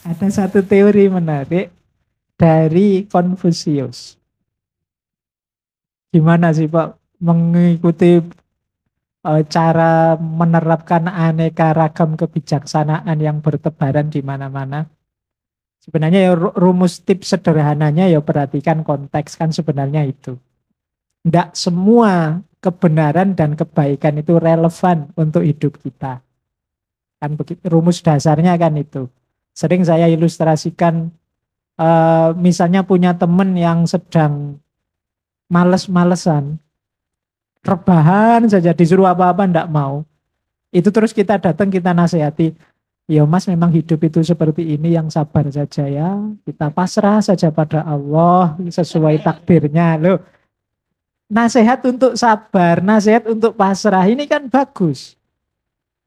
Ada satu teori menarik dari Konfusius. Gimana sih Pak mengikuti cara menerapkan aneka ragam kebijaksanaan yang bertebaran di mana-mana? Sebenarnya ya rumus tips sederhananya ya perhatikan konteks kan sebenarnya itu. Tidak semua kebenaran dan kebaikan itu relevan untuk hidup kita. Kan begitu, rumus dasarnya kan itu. Sering saya ilustrasikan misalnya punya teman yang sedang males-malesan, rebahan saja disuruh apa-apa ndak mau. Itu terus kita datang kita nasihati, ya Mas memang hidup itu seperti ini yang sabar saja ya. Kita pasrah saja pada Allah sesuai takdirnya. Loh, nasihat untuk sabar, nasihat untuk pasrah ini kan bagus.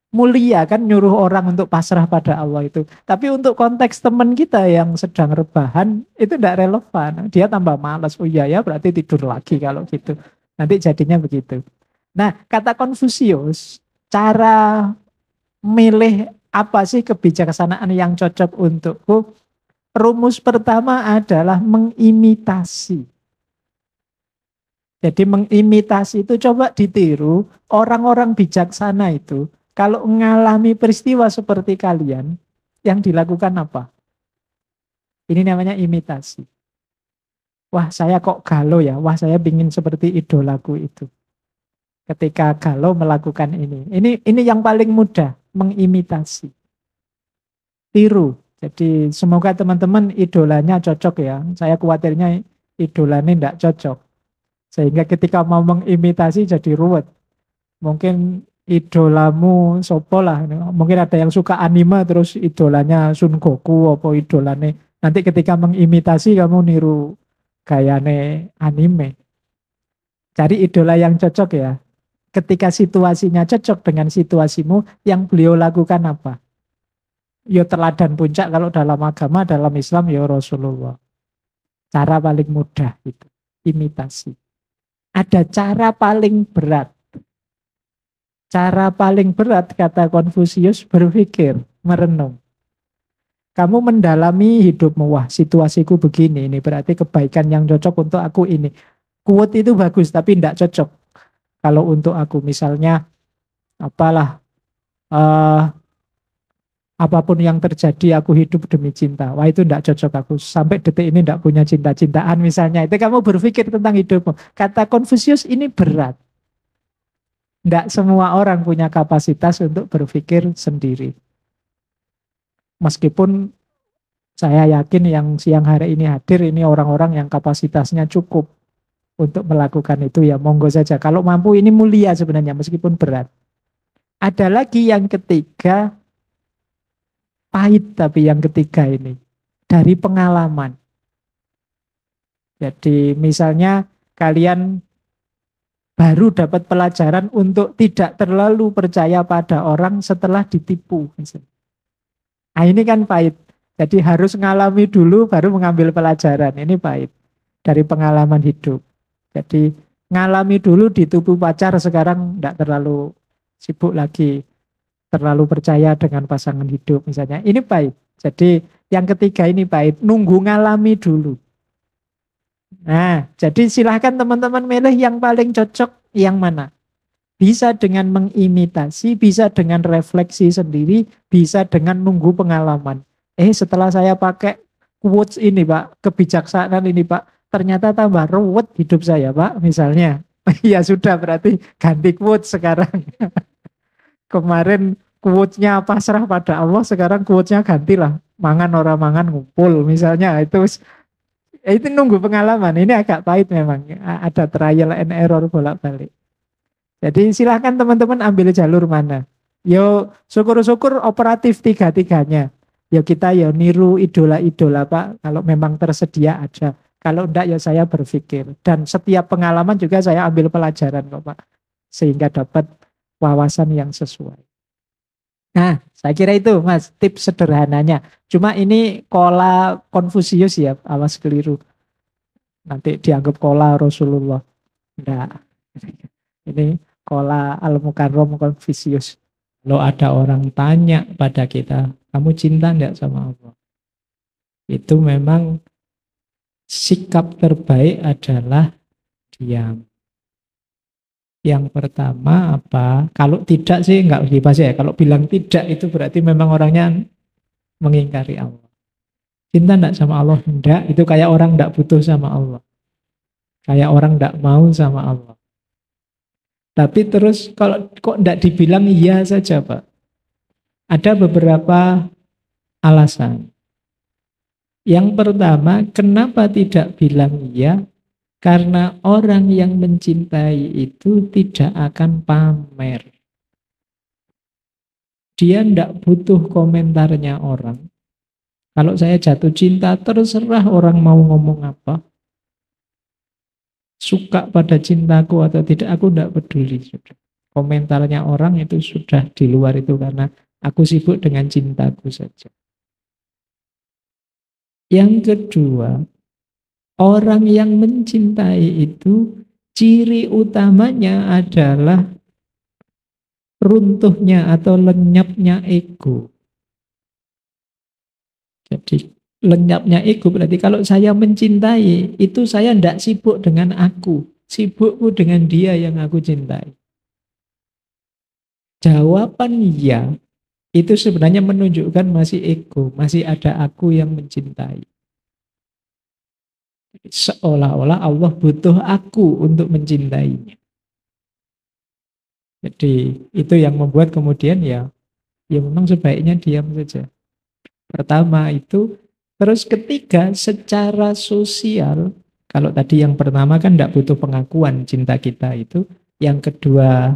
Mulia kan nyuruh orang untuk pasrah pada Allah itu. Tapi untuk konteks teman kita yang sedang rebahan itu tidak relevan. Dia tambah malas. Oh iya ya berarti tidur lagi kalau gitu. Nanti jadinya begitu. Nah kata Konfusius, cara milih apa sih kebijaksanaan yang cocok untukku? Rumus pertama adalah mengimitasi. Jadi mengimitasi itu coba ditiru orang-orang bijaksana itu. Kalau mengalami peristiwa seperti kalian, yang dilakukan apa? Ini namanya imitasi. Wah saya kok galau ya, wah saya ingin seperti idolaku itu. Ketika galau melakukan ini. Ini yang paling mudah, mengimitasi. Tiru. Jadi semoga teman-teman idolanya cocok ya. Saya khawatirnya idolanya tidak cocok. Sehingga ketika mau mengimitasi jadi ruwet. Mungkin idolamu sopo lah. Mungkin ada yang suka anime terus idolanya Sun Goku apa idolane. Nanti ketika mengimitasi kamu niru gayane anime. Cari idola yang cocok ya. Ketika situasinya cocok dengan situasimu, yang beliau lakukan apa? Ya teladan puncak kalau dalam agama, dalam Islam ya Rasulullah. Cara paling mudah itu, imitasi. Ada cara paling berat. Cara paling berat kata Konfusius berpikir, merenung. Kamu mendalami hidupmu, wah situasiku begini, ini berarti kebaikan yang cocok untuk aku ini. Quote itu bagus tapi tidak cocok. Kalau untuk aku misalnya, apalah, apapun yang terjadi aku hidup demi cinta. Wah itu tidak cocok aku. Sampai detik ini tidak punya cinta-cintaan misalnya. Itu kamu berpikir tentang hidupmu. Kata Konfusius ini berat. Tidak semua orang punya kapasitas untuk berpikir sendiri. Meskipun saya yakin yang siang hari ini hadir ini orang-orang yang kapasitasnya cukup untuk melakukan itu ya monggo saja. Kalau mampu ini mulia sebenarnya meskipun berat. Ada lagi yang ketiga, pahit tapi yang ketiga ini. Dari pengalaman. Jadi misalnya kalian baru dapat pelajaran untuk tidak terlalu percaya pada orang setelah ditipu. Nah ini kan pahit. Jadi harus ngalami dulu baru mengambil pelajaran. Ini pahit. Dari pengalaman hidup. Jadi ngalami dulu ditipu pacar sekarang tidak terlalu sibuk lagi. Terlalu percaya dengan pasangan hidup misalnya. Ini pahit. Jadi yang ketiga ini pahit. Nunggu ngalami dulu. Nah, jadi silahkan teman-teman milih yang paling cocok yang mana. Bisa dengan mengimitasi, bisa dengan refleksi sendiri, bisa dengan nunggu pengalaman. Setelah saya pakai quotes ini Pak, kebijaksanaan ini Pak, ternyata tambah ruwet hidup saya Pak, misalnya. Ya sudah berarti ganti quotes sekarang. Kemarin quotes-nya pasrah pada Allah, sekarang quotes-nya gantilah. Mangan orang mangan ngumpul misalnya. Itu nunggu pengalaman. Ini agak pahit memang. Ada trial and error bolak-balik. Jadi silahkan teman-teman ambil jalur mana. Yo syukur-syukur operatif tiga-tiganya. Yo kita yo niru idola-idola Pak. Kalau memang tersedia aja. Kalau enggak ya saya berpikir. Dan setiap pengalaman juga saya ambil pelajaran kok Pak. Sehingga dapat wawasan yang sesuai. Nah, saya kira itu Mas, tips sederhananya. Cuma ini kola Konfusius ya, awas keliru. Nanti dianggap kola Rasulullah. Enggak. Ini kola Al-Mukarram Konfusius. Kalau ada orang tanya pada kita, kamu cinta enggak sama Allah? itu memang sikap terbaik adalah diam. Yang pertama apa? Kalau tidak sih nggak dibahas ya. Kalau bilang tidak itu berarti memang orangnya mengingkari Allah. Cinta enggak sama Allah? Enggak. Itu kayak orang enggak butuh sama Allah. Kayak orang enggak mau sama Allah. Tapi terus kalau kok enggak dibilang iya saja, Pak? Ada beberapa alasan. Yang pertama, kenapa tidak bilang iya? Karena orang yang mencintai itu tidak akan pamer. Dia enggak butuh komentarnya orang. Kalau saya jatuh cinta, terserah orang mau ngomong apa. Suka pada cintaku atau tidak, aku tidak peduli. Sudah. Komentarnya orang itu sudah di luar itu karena aku sibuk dengan cintaku saja. Yang kedua, orang yang mencintai itu ciri utamanya adalah runtuhnya atau lenyapnya ego. Jadi lenyapnya ego berarti kalau saya mencintai itu saya tidak sibuk dengan aku, sibukku dengan dia yang aku cintai. Jawaban ya itu sebenarnya menunjukkan masih ego, masih ada aku yang mencintai. Seolah-olah Allah butuh aku untuk mencintainya. Jadi itu yang membuat kemudian ya memang sebaiknya diam saja. Pertama itu. Terus ketiga, secara sosial, kalau tadi yang pertama kan tidak butuh pengakuan cinta kita itu. Yang kedua,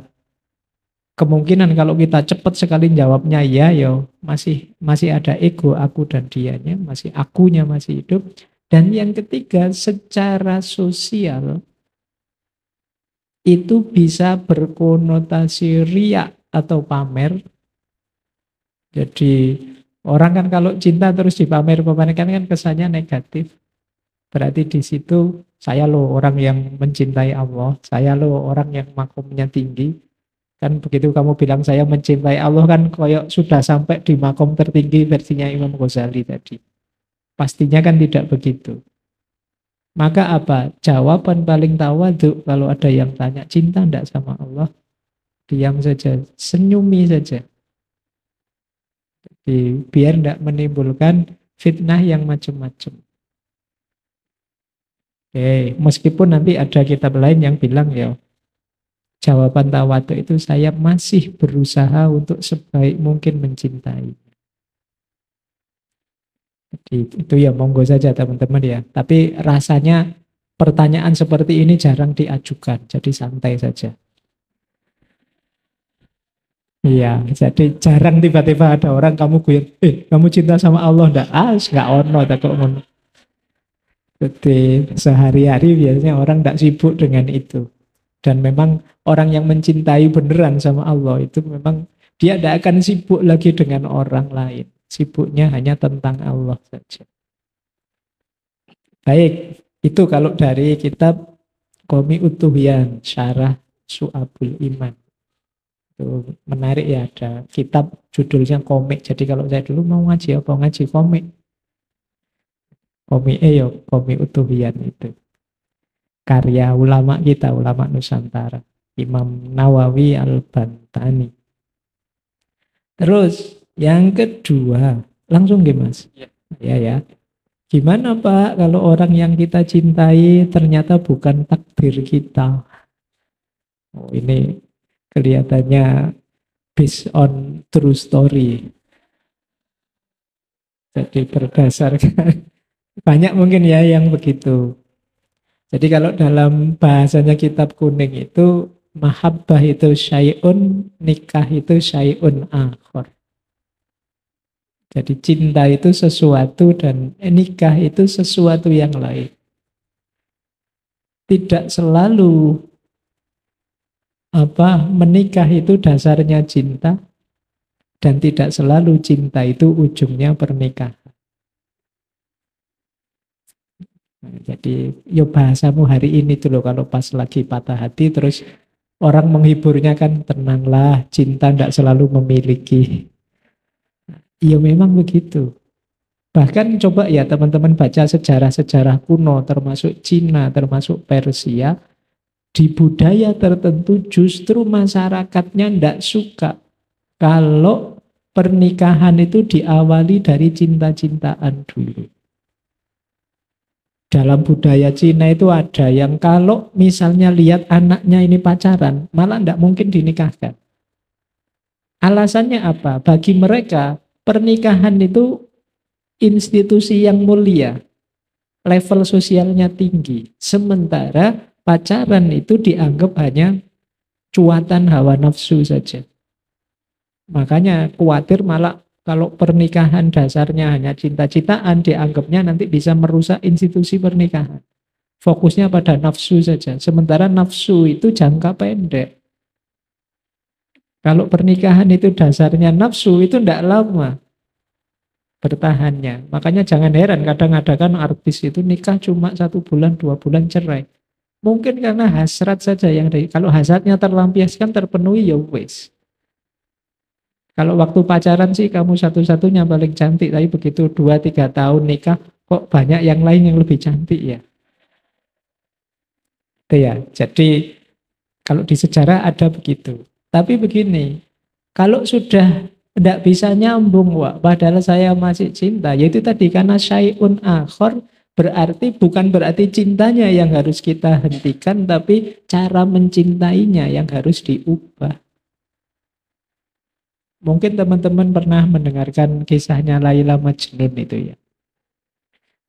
kemungkinan kalau kita cepat sekali jawabnya ya, masih ada ego aku dan dianya, masih akunya masih hidup. Dan yang ketiga, secara sosial itu bisa berkonotasi riak atau pamer. Jadi orang kan kalau cinta terus dipamer-pamerkan kan kesannya negatif. Berarti di situ saya loh orang yang mencintai Allah, saya loh orang yang makomnya tinggi. Kan begitu kamu bilang saya mencintai Allah kan koyok sudah sampai di makom tertinggi versinya Imam Ghazali tadi. Pastinya kan tidak begitu. Maka apa? Jawaban paling tawadhu kalau ada yang tanya cinta enggak sama Allah? Diam saja, senyumi saja. Biar tidak menimbulkan fitnah yang macam-macam. Oke, meskipun nanti ada kitab lain yang bilang ya, jawaban tawadhu itu saya masih berusaha untuk sebaik mungkin mencintai. Jadi itu ya monggo saja teman-teman ya. Tapi rasanya pertanyaan seperti ini jarang diajukan, jadi santai saja. Iya, jadi jarang tiba-tiba ada orang kamu guyon, kamu cinta sama Allah ndak? Nggak ono tak kok ngono. Jadi sehari-hari biasanya orang ndak sibuk dengan itu. Dan memang orang yang mencintai beneran sama Allah itu memang dia tidak akan sibuk lagi dengan orang lain. Sibuknya hanya tentang Allah saja. Baik, itu kalau dari kitab Qomi Utuhyan, Syarah Su'abul Iman. Itu menarik ya, ada kitab judulnya komik. Jadi kalau saya dulu mau ngaji apa ngaji komik. Komik ya Qomi Utuhyan itu. Karya ulama kita, ulama Nusantara. Imam Nawawi Al-Bantani. Terus yang kedua, langsung Mas. Ya. Gimana Pak kalau orang yang kita cintai ternyata bukan takdir kita? Oh, ini kelihatannya based on true story. Jadi berdasarkan banyak mungkin ya yang begitu. Jadi kalau dalam bahasanya kitab kuning itu mahabbah itu syai'un, nikah itu syai'un akhar. Jadi cinta itu sesuatu dan nikah itu sesuatu yang lain. Tidak selalu menikah itu dasarnya cinta dan tidak selalu cinta itu ujungnya pernikahan. Jadi bahasamu hari ini tuh loh kalau pas lagi patah hati terus orang menghiburnya kan tenanglah, cinta tidak selalu memiliki. Memang begitu. Bahkan coba ya teman-teman baca sejarah-sejarah kuno termasuk Cina, termasuk Persia, di budaya tertentu justru masyarakatnya tidak suka kalau pernikahan itu diawali dari cinta-cintaan dulu. Dalam budaya Cina itu ada yang kalau misalnya lihat anaknya ini pacaran, malah tidak mungkin dinikahkan. Alasannya apa? Bagi mereka, pernikahan itu institusi yang mulia, level sosialnya tinggi. Sementara pacaran itu dianggap hanya cuatan hawa nafsu saja. Makanya khawatir malah kalau pernikahan dasarnya hanya cinta-cintaan, dianggapnya nanti bisa merusak institusi pernikahan. Fokusnya pada nafsu saja. Sementara nafsu itu jangka pendek. Kalau pernikahan itu dasarnya nafsu, itu tidak lama bertahannya. Makanya jangan heran kadang ada kan artis itu nikah cuma 1 bulan, 2 bulan cerai. Mungkin karena hasrat saja yang dari. Kalau hasratnya terlampiaskan, terpenuhi, ya wes. Kalau waktu pacaran sih kamu satu-satunya paling cantik, tapi begitu 2-3 tahun nikah, kok banyak yang lain yang lebih cantik ya. Itu ya. Jadi kalau di sejarah ada begitu. Tapi begini, kalau sudah tidak bisa nyambung, Wak, padahal saya masih cinta, yaitu tadi karena syai'un akhor, bukan berarti cintanya yang harus kita hentikan, tapi cara mencintainya yang harus diubah. Mungkin teman-teman pernah mendengarkan kisahnya Laila Majnun itu ya.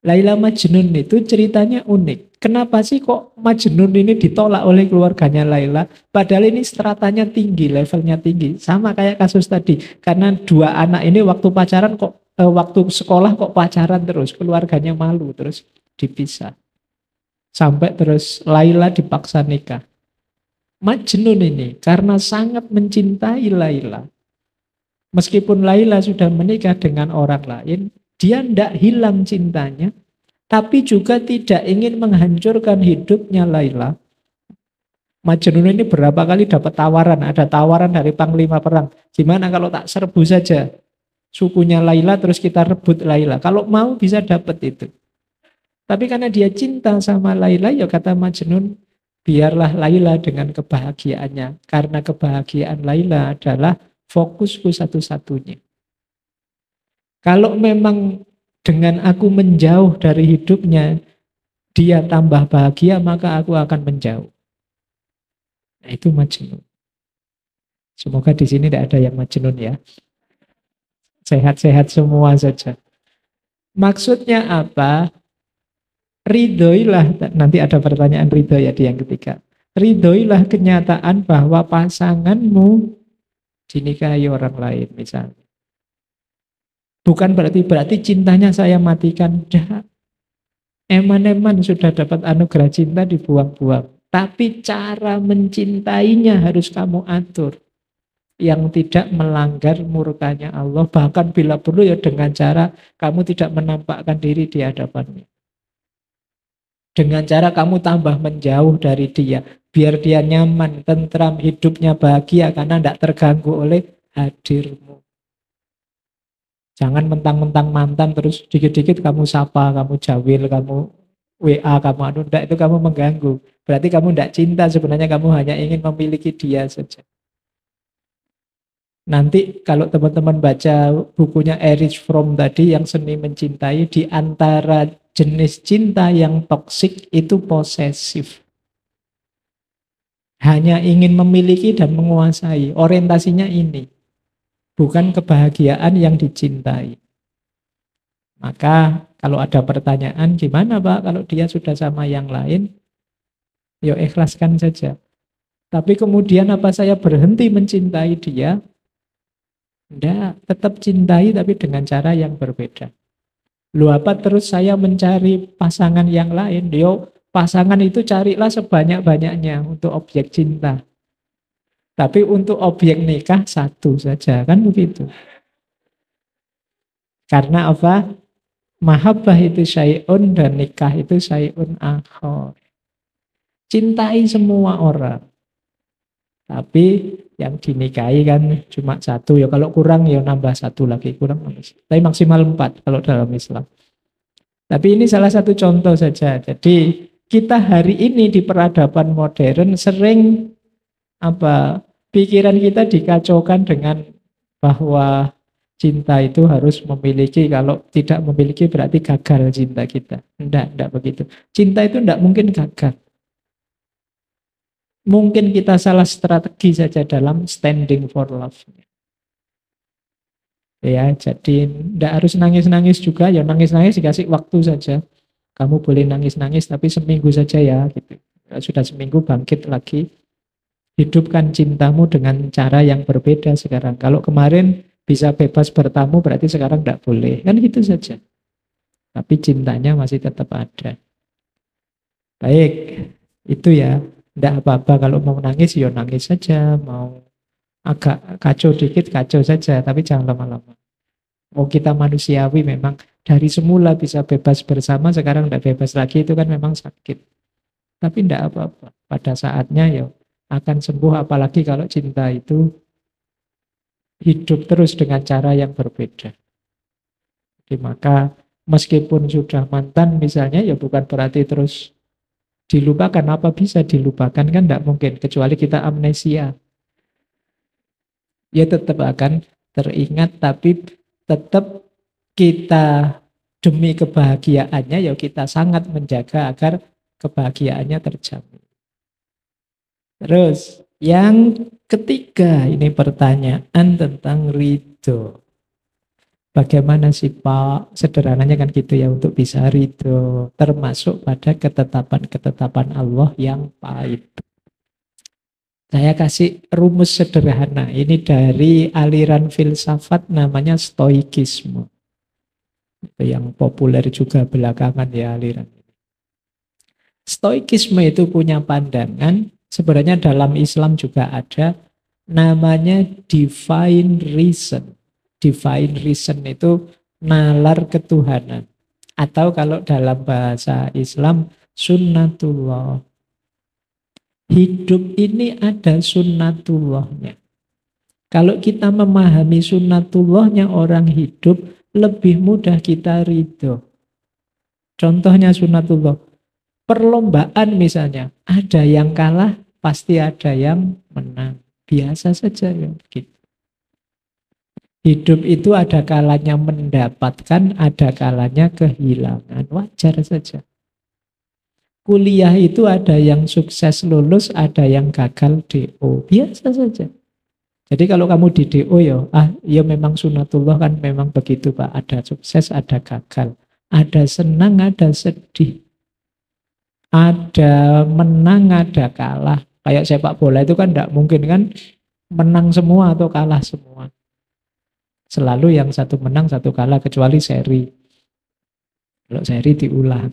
Laila Majnun itu ceritanya unik. Kenapa sih kok Majnun ini ditolak oleh keluarganya Laila? Padahal ini stratanya tinggi, levelnya tinggi. Sama kayak kasus tadi. Karena 2 anak ini waktu pacaran waktu sekolah kok pacaran terus. Keluarganya malu terus dipisah. Sampai terus Laila dipaksa nikah. Majnun ini karena sangat mencintai Laila. Meskipun Laila sudah menikah dengan orang lain, dia tidak hilang cintanya, tapi juga tidak ingin menghancurkan hidupnya Laila. Majnun ini berapa kali dapat tawaran, ada tawaran dari panglima perang. Gimana kalau tak serbu saja sukunya Laila, terus kita rebut Laila. Kalau mau bisa dapat itu. Tapi karena dia cinta sama Laila, ya kata Majnun, biarlah Laila dengan kebahagiaannya. Karena kebahagiaan Laila adalah fokusku satu-satunya. Kalau memang dengan aku menjauh dari hidupnya, dia tambah bahagia, maka aku akan menjauh. Nah, itu Majnun. Semoga di sini tidak ada yang Majnun ya. Sehat-sehat semua saja. Maksudnya apa? Ridhoilah, nanti ada pertanyaan ridho ya di yang ketiga. Ridhoilah kenyataan bahwa pasanganmu dinikahi orang lain misalnya. Bukan berarti cintanya saya matikan. Dah. Eman-eman sudah dapat anugerah cinta dibuang-buang. Tapi cara mencintainya harus kamu atur. Yang tidak melanggar murkanya Allah. Bahkan bila perlu ya dengan cara kamu tidak menampakkan diri di hadapannya. Dengan cara kamu tambah menjauh dari dia. Biar dia nyaman, tentram, hidupnya bahagia karena tidak terganggu oleh hadirmu. Jangan mentang-mentang mantan terus dikit-dikit kamu sapa, kamu jawil, kamu WA, kamu anu, enggak, itu kamu mengganggu. Berarti kamu tidak cinta, sebenarnya kamu hanya ingin memiliki dia saja. Nanti kalau teman-teman baca bukunya Erich Fromm tadi yang Seni Mencintai, di antara jenis cinta yang toksik itu posesif. Hanya ingin memiliki dan menguasai. Orientasinya ini. Bukan kebahagiaan yang dicintai. Maka kalau ada pertanyaan, gimana Pak kalau dia sudah sama yang lain? Ya ikhlaskan saja. Tapi kemudian apa saya berhenti mencintai dia? Tidak, tetap cintai tapi dengan cara yang berbeda. Lu apa terus saya mencari pasangan yang lain? Yo, pasangan itu carilah sebanyak-banyaknya untuk objek cinta. Tapi untuk objek nikah satu saja, kan begitu. Karena apa? Mahabbah itu syai'un dan nikah itu syai'un akhor. Cintai semua orang. Tapi yang dinikahi kan cuma satu, ya kalau kurang ya nambah satu lagi, kurang nambah satu. Tapi maksimal 4 kalau dalam Islam. Tapi ini salah satu contoh saja. Jadi kita hari ini di peradaban modern sering pikiran kita dikacaukan dengan bahwa cinta itu harus memiliki, kalau tidak memiliki berarti gagal cinta kita. Enggak begitu. Cinta itu enggak mungkin gagal. Mungkin kita salah strategi saja dalam standing for love. Ya, jadi enggak harus nangis-nangis juga, ya nangis-nangis dikasih waktu saja. Kamu boleh nangis-nangis tapi seminggu saja ya, gitu. Sudah seminggu bangkit lagi. Hidupkan cintamu dengan cara yang berbeda sekarang. Kalau kemarin bisa bebas bertamu berarti sekarang enggak boleh. Kan gitu saja. Tapi cintanya masih tetap ada. Baik, itu ya. Enggak apa-apa kalau mau nangis ya nangis saja, mau agak kacau dikit kacau saja, tapi jangan lama-lama. Oh kita manusiawi memang dari semula bisa bebas bersama, sekarang enggak bebas lagi, itu kan memang sakit. Tapi enggak apa-apa, pada saatnya ya akan sembuh, apalagi kalau cinta itu hidup terus dengan cara yang berbeda. Jadi maka meskipun sudah mantan misalnya ya bukan berarti terus dilupakan. Apa bisa dilupakan? Kan tidak mungkin, kecuali kita amnesia. Ya tetap akan teringat, tapi tetap kita demi kebahagiaannya ya kita sangat menjaga agar kebahagiaannya terjamin. Terus yang ketiga, ini pertanyaan tentang ridho. Bagaimana sih Pak? Sederhananya kan gitu ya, untuk bisa ridho, termasuk pada ketetapan-ketetapan Allah yang pahit. Saya kasih rumus sederhana. Ini dari aliran filsafat namanya stoikisme. Itu yang populer juga belakangan ya aliran ini. Stoikisme itu punya pandangan, sebenarnya dalam Islam juga ada, namanya divine reason. Divine reason itu nalar ketuhanan. Atau kalau dalam bahasa Islam, sunnatullah. Hidup ini ada sunnatullahnya. Kalau kita memahami sunnatullahnya orang hidup, lebih mudah kita ridho. Contohnya sunnatullah. Perlombaan misalnya, ada yang kalah, pasti ada yang menang. Biasa saja ya gitu. Hidup itu ada kalanya mendapatkan, ada kalanya kehilangan. Wajar saja. Kuliah itu ada yang sukses lulus, ada yang gagal DO. Biasa saja. Jadi kalau kamu di DO ya memang sunatullah kan memang begitu Pak. Ada sukses, ada gagal. Ada senang, ada sedih. Ada menang, ada kalah. Kayak sepak bola itu kan tidak mungkin kan menang semua atau kalah semua. Selalu yang satu menang, satu kalah, kecuali seri. Kalau seri diulang.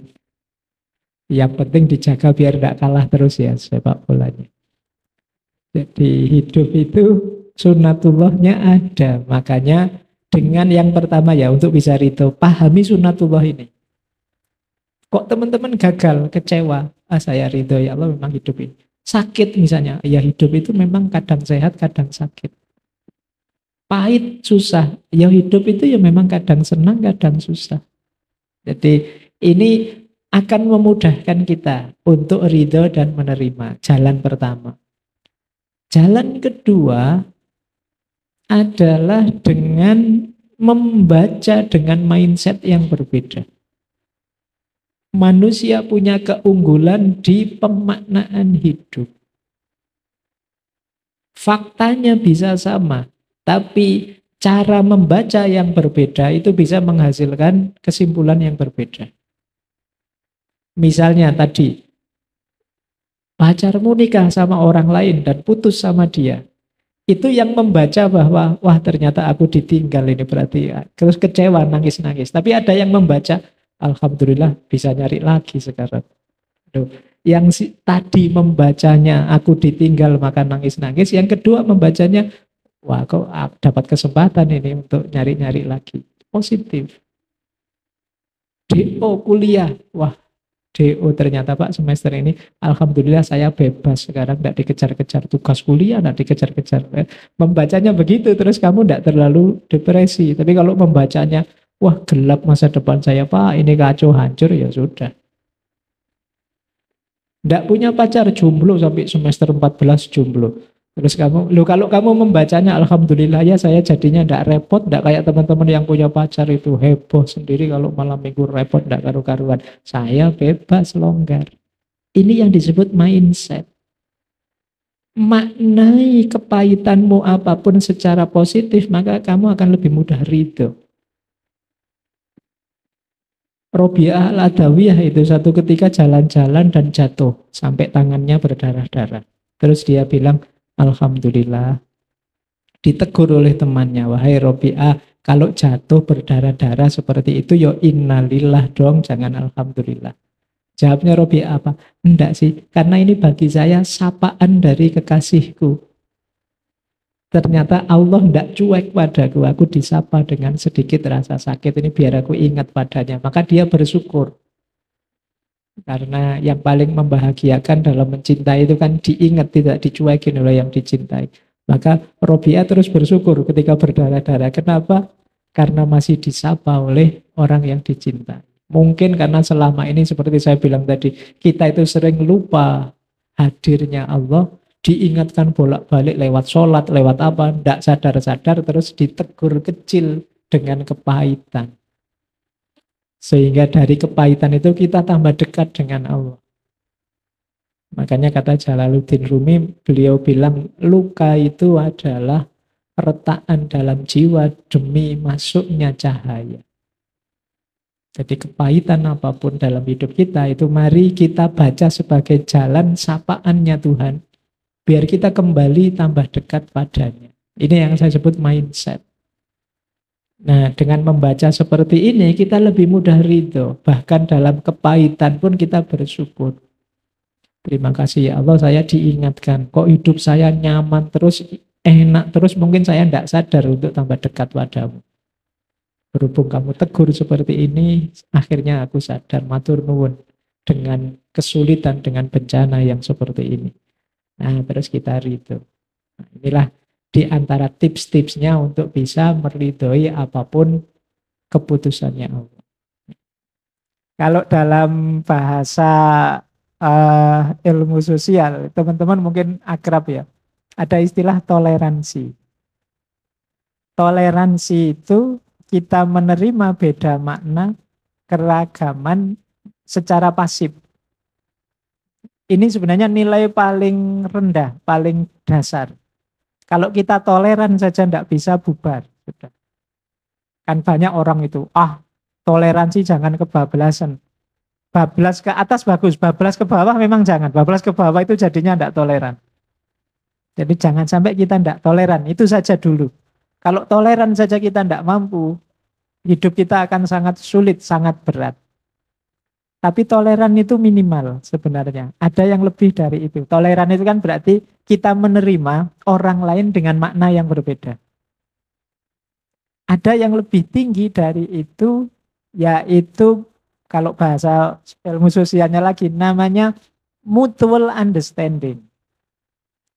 Yang penting dijaga biar tidak kalah terus ya sepak bolanya. Jadi hidup itu sunnatullahnya ada. Makanya dengan yang pertama ya, untuk bisa ridho, pahami sunnatullah ini. Kok teman-teman gagal, kecewa? Saya ridho ya Allah memang hidup ini. Sakit misalnya, ya hidup itu memang kadang sehat, kadang sakit. Pahit, susah. Ya hidup itu ya memang kadang senang, kadang susah. Jadi ini akan memudahkan kita untuk ridho dan menerima. Jalan pertama. Jalan kedua adalah dengan membaca dengan mindset yang berbeda. Manusia punya keunggulan di pemaknaan hidup. Faktanya bisa sama, tapi cara membaca yang berbeda itu bisa menghasilkan kesimpulan yang berbeda. Misalnya tadi, pacarmu nikah sama orang lain dan putus sama dia. Itu yang membaca bahwa, wah ternyata aku ditinggal ini berarti. Terus kecewa, nangis-nangis. Tapi ada yang membaca, alhamdulillah bisa nyari lagi sekarang. Yang tadi membacanya, aku ditinggal maka nangis-nangis. Yang kedua membacanya, wah kok dapat kesempatan ini untuk nyari-nyari lagi. Positif. DO kuliah, wah. DO ternyata Pak semester ini alhamdulillah saya bebas sekarang, tidak dikejar-kejar tugas kuliah, tidak dikejar-kejar. Membacanya begitu terus kamu tidak terlalu depresi. Tapi kalau membacanya wah gelap masa depan saya Pak, ini kacau hancur, ya sudah. Tidak punya pacar, jomblo sampai semester 14 jomblo. Terus kamu, lo kalau kamu membacanya alhamdulillah ya saya jadinya tidak repot, tidak kayak teman-teman yang punya pacar itu heboh sendiri kalau malam minggu repot tidak karu-karuan. Saya bebas longgar. Ini yang disebut mindset. Maknai kepahitanmu apapun secara positif, maka kamu akan lebih mudah ridho. Robiah al-Adawiyah itu satu ketika jalan-jalan dan jatuh sampai tangannya berdarah-darah. Terus dia bilang, alhamdulillah. Ditegur oleh temannya, wahai Robiah, kalau jatuh berdarah-darah seperti itu, ya innalillah dong, jangan alhamdulillah. Jawabnya Robiah apa? Enggak sih, karena ini bagi saya sapaan dari kekasihku. Ternyata Allah tidak cuek padaku, aku disapa dengan sedikit rasa sakit ini biar aku ingat padanya. Maka dia bersyukur. Karena yang paling membahagiakan dalam mencintai itu kan diingat, tidak dicuekin oleh yang dicintai. Maka Robiah terus bersyukur ketika berdarah-darah. Kenapa? Karena masih disapa oleh orang yang dicintai. Mungkin karena selama ini seperti saya bilang tadi, kita itu sering lupa hadirnya Allah, diingatkan bolak-balik lewat sholat, lewat apa, tidak sadar-sadar terus ditegur kecil dengan kepahitan. Sehingga dari kepahitan itu kita tambah dekat dengan Allah. Makanya kata Jalaluddin Rumi, beliau bilang luka itu adalah retakan dalam jiwa demi masuknya cahaya. Jadi kepahitan apapun dalam hidup kita itu mari kita baca sebagai jalan sapaannya Tuhan. Biar kita kembali tambah dekat padanya. Ini yang saya sebut mindset. Nah, dengan membaca seperti ini, kita lebih mudah ridho. Bahkan dalam kepahitan pun kita bersyukur. Terima kasih ya Allah, saya diingatkan. Kok hidup saya nyaman terus, enak terus, mungkin saya tidak sadar untuk tambah dekat padamu. Berhubung kamu tegur seperti ini, akhirnya aku sadar, matur nuwun. Dengan kesulitan, dengan bencana yang seperti ini. Nah, terus kita ridho. Nah, inilah di antara tips-tipsnya untuk bisa meridhoi apapun keputusannya Allah. Kalau dalam bahasa ilmu sosial, teman-teman mungkin akrab ya. Ada istilah toleransi. Toleransi itu kita menerima beda makna, keragaman secara pasif. Ini sebenarnya nilai paling rendah, paling dasar. Kalau kita toleran saja tidak bisa bubar. Sudah. Kan banyak orang itu, toleransi jangan kebablasan. Bablas ke atas bagus, bablas ke bawah memang jangan. Bablas ke bawah itu jadinya tidak toleran. Jadi jangan sampai kita tidak toleran, itu saja dulu. Kalau toleran saja kita tidak mampu, hidup kita akan sangat sulit, sangat berat. Tapi toleran itu minimal sebenarnya. Ada yang lebih dari itu. Toleran itu kan berarti kita menerima orang lain dengan makna yang berbeda. Ada yang lebih tinggi dari itu, yaitu kalau bahasa ilmu sosialnya lagi, namanya mutual understanding.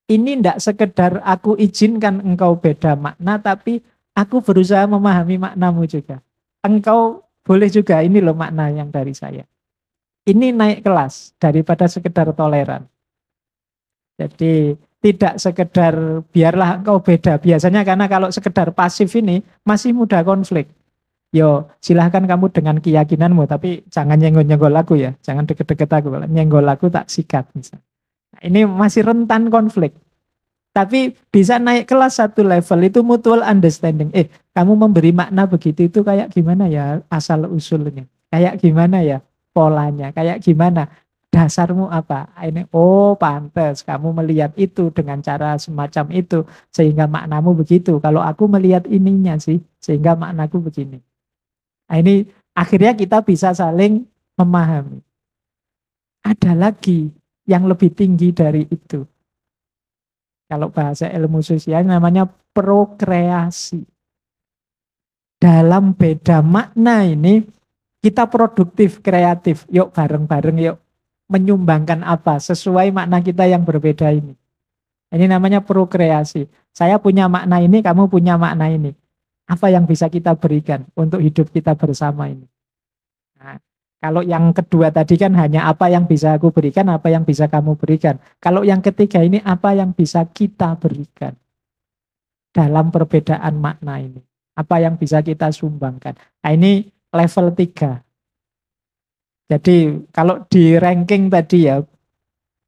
Ini tidak sekedar aku izinkan engkau beda makna, tapi aku berusaha memahami maknamu juga. Engkau boleh juga, ini loh makna yang dari saya. Ini naik kelas daripada sekedar toleran. Jadi tidak sekedar biarlah engkau beda. Biasanya karena kalau sekedar pasif ini masih mudah konflik. Yo silahkan kamu dengan keyakinanmu, tapi jangan nyenggol-nyenggol aku ya. Jangan deket-deket aku. Kalau nyenggol aku tak sikat. Misalnya. Nah, ini masih rentan konflik. Tapi bisa naik kelas satu level itu mutual understanding. Kamu memberi makna begitu itu kayak gimana ya asal usulnya. Kayak gimana ya polanya, kayak gimana, dasarmu apa? Ini, pantas kamu melihat itu dengan cara semacam itu, sehingga maknamu begitu. Kalau aku melihat ininya sih, sehingga maknaku begini. Nah, ini akhirnya kita bisa saling memahami. Ada lagi yang lebih tinggi dari itu. Kalau bahasa ilmu sosial namanya prokreasi. Dalam beda makna ini, Kita produktif, kreatif, yuk bareng-bareng yuk menyumbangkan apa sesuai makna kita yang berbeda ini. Ini namanya prokreasi. Saya punya makna ini, kamu punya makna ini. Apa yang bisa kita berikan untuk hidup kita bersama ini? Nah, kalau yang kedua tadi kan hanya apa yang bisa aku berikan, apa yang bisa kamu berikan. Kalau yang ketiga ini apa yang bisa kita berikan dalam perbedaan makna ini. Apa yang bisa kita sumbangkan. Nah, ini level 3. Jadi kalau di ranking tadi ya,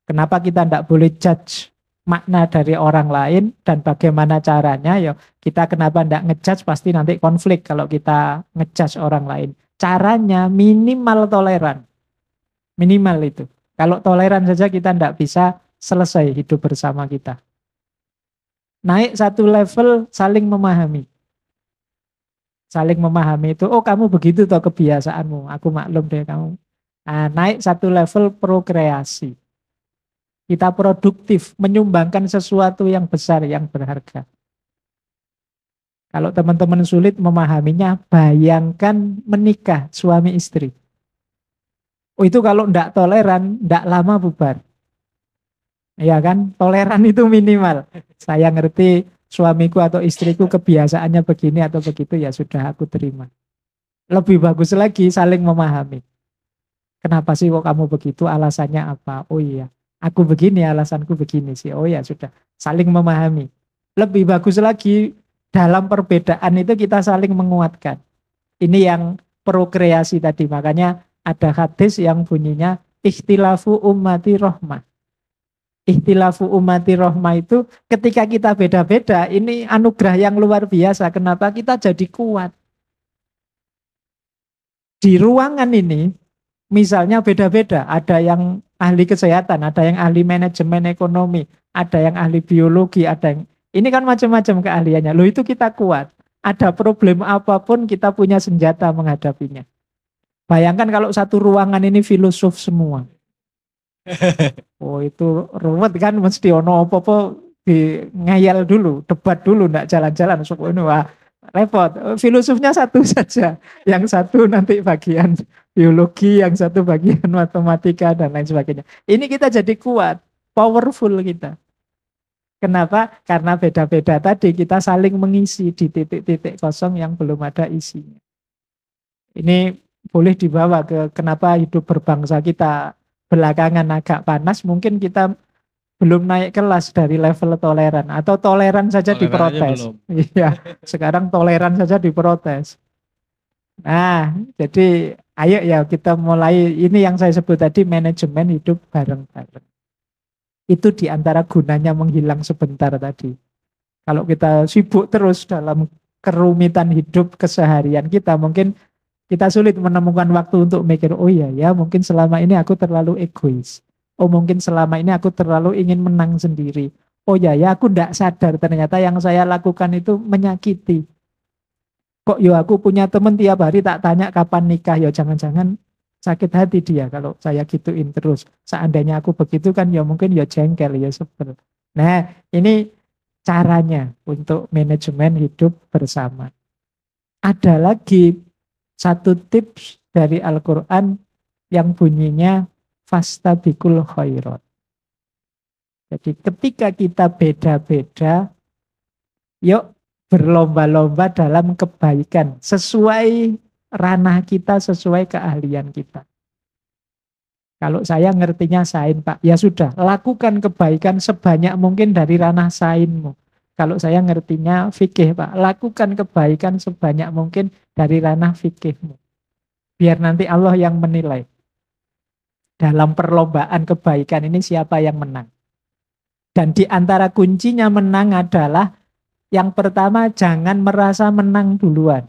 kenapa kita tidak boleh judge makna dari orang lain dan bagaimana caranya, ya kita kenapa tidak ngejudge, pasti nanti konflik kalau kita ngejudge orang lain. Caranya minimal toleran. Minimal itu. Kalau toleran saja kita tidak bisa selesai hidup bersama kita. Naik satu level saling memahami. Saling memahami itu, oh kamu begitu toh kebiasaanmu, aku maklum deh kamu. Nah, naik satu level prokreasi. Kita produktif, menyumbangkan sesuatu yang besar, yang berharga. Kalau teman-teman sulit memahaminya, bayangkan menikah suami istri. Oh itu kalau tidak toleran, tidak lama bubar. Ya kan, toleran itu minimal. Saya ngerti suamiku atau istriku kebiasaannya begini atau begitu, ya sudah aku terima. Lebih bagus lagi saling memahami. Kenapa sih kok kamu begitu? Alasannya apa? Oh iya, aku begini, alasanku begini sih. Oh ya sudah, saling memahami. Lebih bagus lagi dalam perbedaan itu kita saling menguatkan. Ini yang prokreasi tadi. Makanya ada hadis yang bunyinya ikhtilafu ummati rohmah. Ikhtilafu ummati rohmah itu ketika kita beda-beda, ini anugerah yang luar biasa. Kenapa? Kita jadi kuat. Di ruangan ini misalnya beda-beda, ada yang ahli kesehatan, ada yang ahli manajemen ekonomi, ada yang ahli biologi, ada yang ini kan macam-macam keahliannya. Loh itu kita kuat. Ada problem apapun kita punya senjata menghadapinya. Bayangkan kalau satu ruangan ini filosof semua. Oh itu ruwet kan, mesti ono apa-apa di ngayal dulu, debat dulu, ndak jalan-jalan. Wah, repot. Filosofnya satu saja, yang satu nanti bagian biologi, yang satu bagian matematika dan lain sebagainya. Ini kita jadi kuat, powerful kita. Kenapa? Karena beda-beda tadi kita saling mengisi di titik-titik kosong yang belum ada isinya. Ini boleh dibawa ke kenapa hidup berbangsa kita belakangan agak panas, mungkin kita belum naik kelas dari level toleran atau toleran saja diprotes. Iya, sekarang toleran saja diprotes. Nah, jadi ayo ya kita mulai ini yang saya sebut tadi manajemen hidup bareng-bareng. Itu diantara gunanya menghilang sebentar tadi. Kalau kita sibuk terus dalam kerumitan hidup keseharian kita, mungkin kita sulit menemukan waktu untuk mikir, oh iya ya mungkin selama ini aku terlalu egois. Oh mungkin selama ini aku terlalu ingin menang sendiri. Oh ya aku tidak sadar ternyata yang saya lakukan itu menyakiti. Kok yo aku punya teman tiap hari tak tanya kapan nikah, yo jangan-jangan sakit hati dia kalau saya gituin terus. Seandainya aku begitu kan ya mungkin ya jengkel, ya sebel. Nah ini caranya untuk manajemen hidup bersama. Ada lagi satu tips dari Al-Quran yang bunyinya fastabikul khairat. Jadi ketika kita beda-beda, yuk berlomba-lomba dalam kebaikan sesuai ranah kita, sesuai keahlian kita. Kalau saya ngertinya sain Pak, ya sudah lakukan kebaikan sebanyak mungkin dari ranah sainmu. Kalau saya ngertinya fikih Pak, lakukan kebaikan sebanyak mungkin dari ranah fikihmu. Biar nanti Allah yang menilai. Dalam perlombaan kebaikan ini siapa yang menang. Dan di antara kuncinya menang adalah yang pertama jangan merasa menang duluan.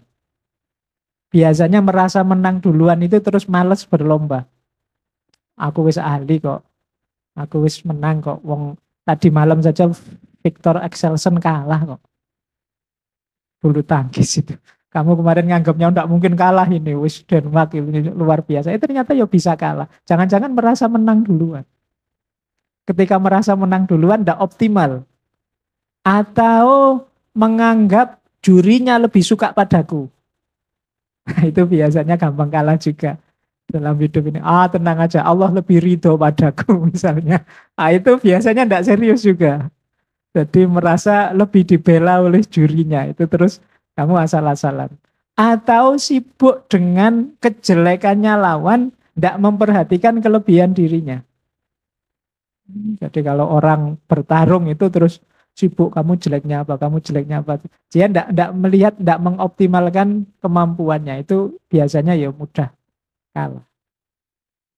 Biasanya merasa menang duluan itu terus males berlomba. Aku wis ahli kok. Aku wis menang kok. Wong tadi malam saja Victor Axelsen kalah kok. Bulu tangkis itu. Kamu kemarin nganggapnya enggak mungkin kalah ini. Wis Denmark ini luar biasa. Ternyata ya bisa kalah. Jangan-jangan merasa menang duluan. Ketika merasa menang duluan enggak optimal. Atau menganggap jurinya lebih suka padaku. Itu biasanya gampang kalah juga dalam hidup ini. Tenang aja, Allah lebih ridho padaku misalnya. Itu biasanya tidak serius juga. Jadi merasa lebih dibela oleh jurinya. Itu terus kamu asal-asalan. Atau sibuk dengan kejelekannya lawan, tidak memperhatikan kelebihan dirinya. Jadi kalau orang bertarung itu terus sibuk kamu jeleknya apa, kamu jeleknya apa. Dia tidak melihat, tidak mengoptimalkan kemampuannya. Itu biasanya ya mudah kalah.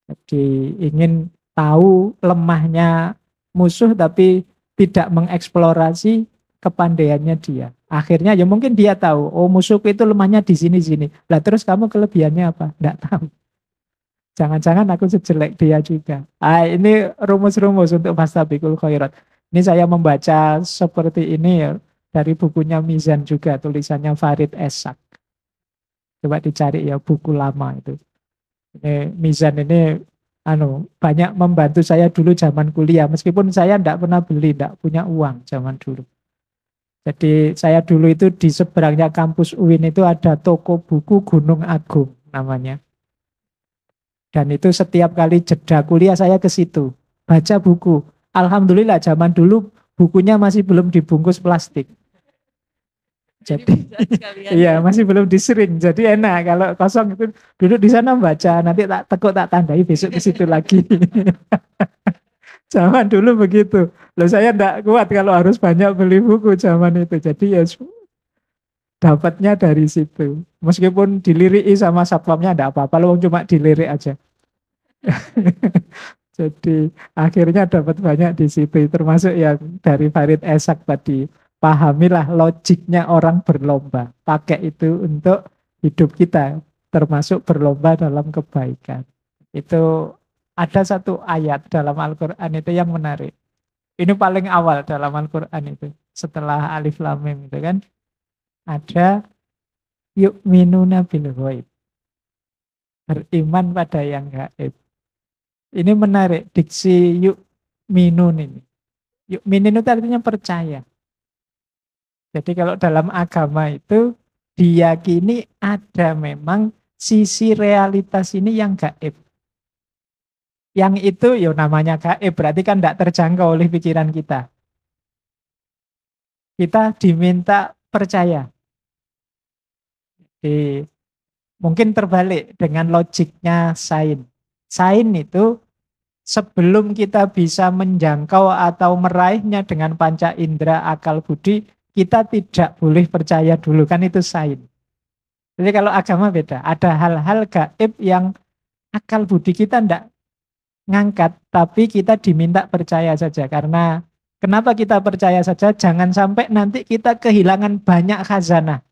Jadi ingin tahu lemahnya musuh tapi tidak mengeksplorasi kepandaiannya dia. Akhirnya ya mungkin dia tahu, oh musuhku itu lemahnya di sini-sini. Lah terus kamu kelebihannya apa? Tidak tahu. Jangan-jangan aku sejelek dia juga. Ini rumus-rumus untuk fastabiqul khairat. Ini saya membaca seperti ini ya dari bukunya Mizan juga, tulisannya Farid Esak. Coba dicari ya buku lama itu. Ini Mizan ini banyak membantu saya dulu zaman kuliah. Meskipun saya tidak pernah beli, tidak punya uang zaman dulu. Jadi saya dulu itu di seberangnya kampus UIN itu ada toko buku Gunung Agung namanya. Dan itu setiap kali jeda kuliah saya ke situ, baca buku. Alhamdulillah zaman dulu bukunya masih belum dibungkus plastik. Jadi iya masih belum disering. Jadi enak kalau kosong itu duduk di sana baca, nanti tak tekuk tak tandai besok ke situ lagi. Zaman dulu begitu. Loh saya enggak kuat kalau harus banyak beli buku zaman itu. Jadi ya dapatnya dari situ. Meskipun diliriki sama satpamnya enggak apa-apa, loh cuma dilirik aja. Jadi akhirnya dapat banyak di situ, termasuk yang dari Farid Esak tadi. Pahamilah logiknya orang berlomba. Pakai itu untuk hidup kita, termasuk berlomba dalam kebaikan. Itu ada satu ayat dalam Al-Quran itu yang menarik. Ini paling awal dalam Al-Quran itu. Setelah Alif Lam Mim itu kan. Ada yu'minuna bil ghaib. Beriman pada yang gaib. Ini menarik, diksi yu'minun ini. Yu'minun itu artinya percaya. Jadi kalau dalam agama itu diyakini ada memang sisi realitas ini yang gaib. Yang itu ya namanya gaib, berarti kan tidak terjangkau oleh pikiran kita. Kita diminta percaya. Jadi, mungkin terbalik dengan logiknya sains. Sains itu sebelum kita bisa menjangkau atau meraihnya dengan panca indera akal budi, kita tidak boleh percaya dulu, kan itu sains. Jadi kalau agama beda, ada hal-hal gaib yang akal budi kita tidak ngangkat, tapi kita diminta percaya saja. Karena kenapa kita percaya saja? Jangan sampai nanti kita kehilangan banyak khazanah.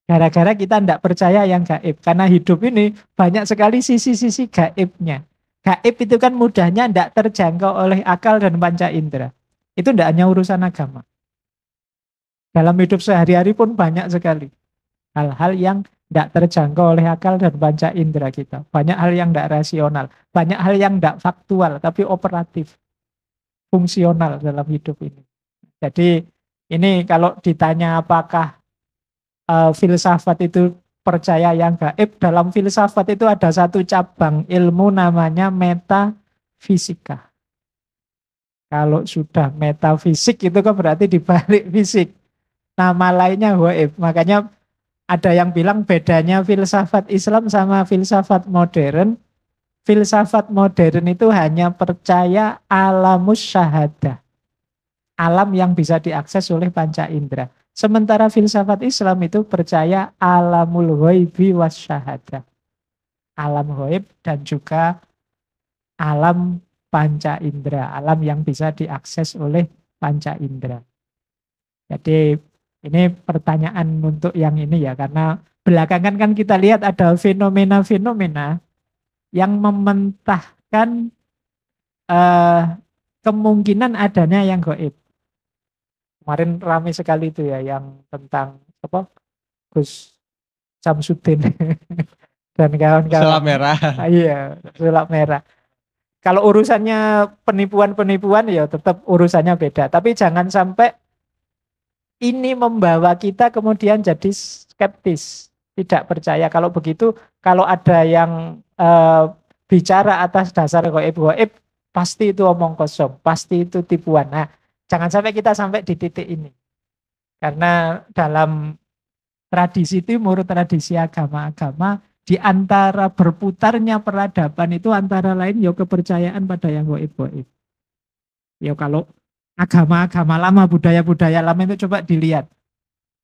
Gara-gara kita tidak percaya yang gaib. Karena hidup ini banyak sekali sisi-sisi gaibnya. Gaib itu kan mudahnya tidak terjangkau oleh akal dan panca indera. Itu tidak hanya urusan agama. Dalam hidup sehari-hari pun banyak sekali hal-hal yang tidak terjangkau oleh akal dan panca indera kita. Banyak hal yang tidak rasional. Banyak hal yang tidak faktual, tapi operatif. Fungsional dalam hidup ini. Jadi ini kalau ditanya apakah filsafat itu percaya yang gaib, dalam filsafat itu ada satu cabang ilmu namanya metafisika. Kalau sudah metafisik itu kan berarti dibalik fisik. Nama lainnya gaib. Makanya ada yang bilang bedanya filsafat Islam sama filsafat modern. Filsafat modern itu hanya percaya alamus syahadah. Alam yang bisa diakses oleh panca indera. Sementara filsafat Islam itu percaya alamul ghaibi was syahadah. Alam ghaib dan juga alam panca indera. Alam yang bisa diakses oleh panca indera. Jadi ini pertanyaan untuk yang ini ya. Karena belakangan kan kita lihat ada fenomena-fenomena yang mementahkan kemungkinan adanya yang gaib. Kemarin ramai sekali itu ya yang tentang apa Gus Samsudin dan kawan-kawan. Sulap merah. Iya, sulap merah. Kalau urusannya penipuan-penipuan ya tetap urusannya beda. Tapi jangan sampai ini membawa kita kemudian jadi skeptis. Tidak percaya. Kalau begitu, kalau ada yang bicara atas dasar goib-goib, pasti itu omong kosong, pasti itu tipuan. Nah, jangan sampai kita sampai di titik ini. Karena dalam tradisi timur, tradisi agama-agama, di antara berputarnya peradaban itu antara lain ya kepercayaan pada yang goib-goib. Ya kalau agama-agama lama, budaya-budaya lama itu coba dilihat.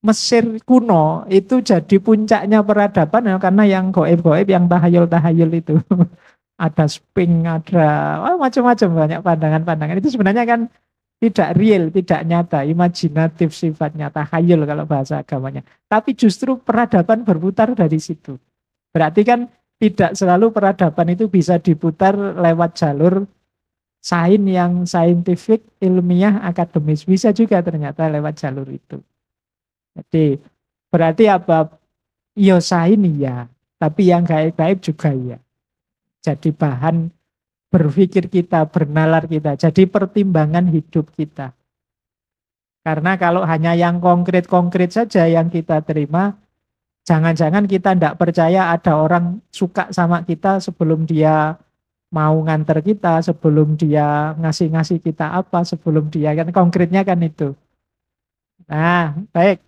Mesir kuno itu jadi puncaknya peradaban ya, karena yang goib-goib, yang tahayul-tahayul itu. Ada sping, ada macam-macam banyak pandangan-pandangan. Itu sebenarnya kan tidak real, tidak nyata, imajinatif sifatnya, tahayul kalau bahasa agamanya. Tapi justru peradaban berputar dari situ. Berarti kan tidak selalu peradaban itu bisa diputar lewat jalur sains yang saintifik, ilmiah, akademis. Bisa juga ternyata lewat jalur itu. Jadi berarti apa? Iya sains iya, tapi yang gaib-gaib juga iya. Jadi bahan berpikir kita, bernalar kita. Jadi pertimbangan hidup kita. Karena kalau hanya yang konkret-konkret saja yang kita terima, jangan-jangan kita tidak percaya ada orang suka sama kita sebelum dia mau nganter kita, sebelum dia ngasih-ngasih kita apa, sebelum dia, kan konkretnya kan itu. Nah, baik.